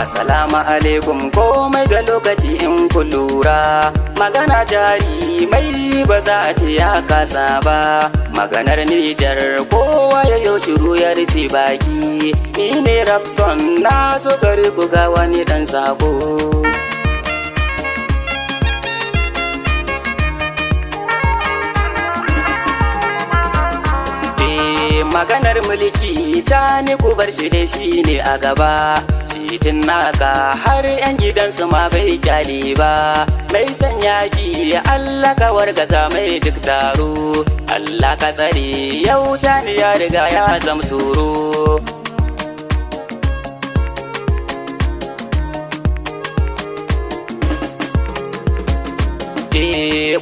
Assalamu alaikum, komai da lokaci in kun lura. Magana jari mai ba za a ce ya kasa ba. Maganar Nijar kowa ya yo shiru ya rufe baki. Ni ne Rapson na so gari ku ga wani dan sako. Maganar mulki ta ni ku bar shi dai shi ne a gaba. Titin naka har 'yan gidansu ma bai kyale ba. Mai san yaki Allah ka wargaza mai duk taro. Allah ka tsare yau tani ya riga ya zam turo.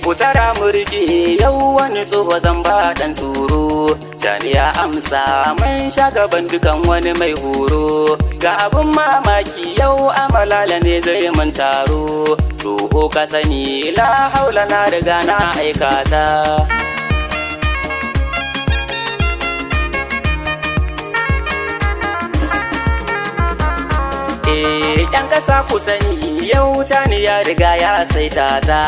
Kutara murji yau wani tsoho zan ba dan tsoro. Jani ya amsa mun sha gaban dukan wani mai horo. Ga abin mamaki yau amalala ne zai mun taro. Tsoho ka sani la haula na riga na aikata. Yan ƙasa ku sani yau tani ya riga ya saita ta.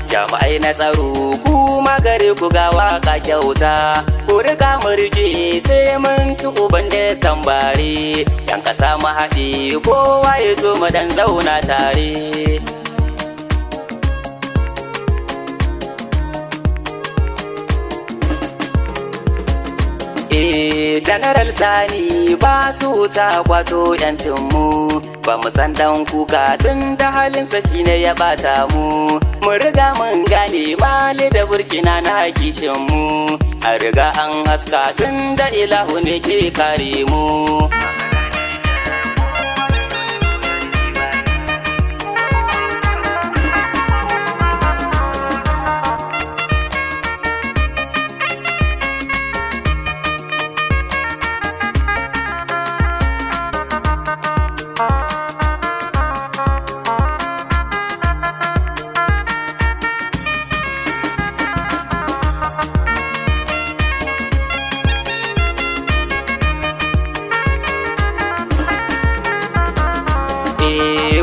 Jami'ai na tsaro kuma gare ku ga waka kyauta. Ku riga mu rike sai mun ci uban da tambare. Yan ƙasa mu haɗe kowa ya zo mu dan zauna tare. General Tani ba su ta kwato yancinmu. Ba mu san dan kuka tun da halinsa shine ya bata mu. Mu riga mun gane Mali da Burkina na kishinmu. A riga an haska tun da ilahu ne ke kare mu.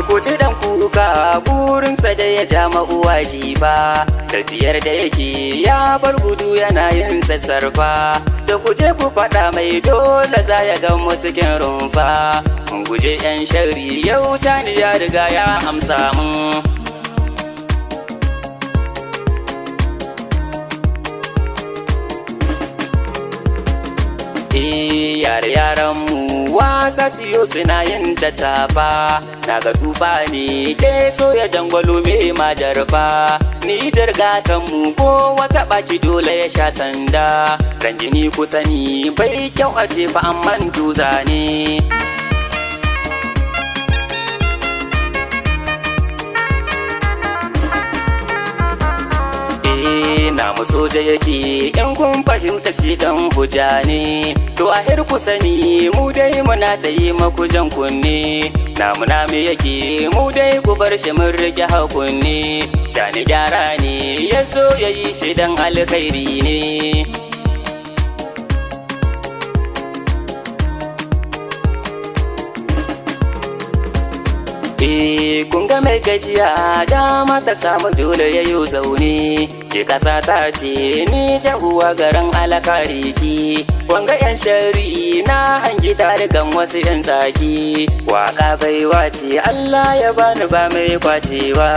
Kuci dan kuka burinsa da ya ja ma'uwa jifa. Tafiyar da yake ya bar gudu yana yin sassarfa. Da kuje ku faɗa mai dole za ya gan mu cikin rumfa. Mun guje 'yan shari yau tani ya riga ya amsa mun. Yaran mu wasa siyo suna yin tattafa. Naga tsufa ne ke so ya jangwalo me majarfa. Ni jirgatan mu ko wata baki dole ya sha sanda. Ran jini ku sani bai kyau a jefa amman duza ne. Namu soja yake in kun fahimta shi dan hujja ne. To a ku sani mu dai muna ta yi maku jan kunne. Namu me yake mu dai ku bar shi mun rike hakunne. Jani gyara ne ya zo ya yi shi dan alkhairi ne. Kun ga mai gajiya dama ta samu dole ya yi zaune. Ke kasa ta ce ni jahuwa garin alakariki. Wanga 'yan shari na hangi tarikan wasu 'yan tsaki. Waka baiwa ce Allah ya bani ba mai kwacewa.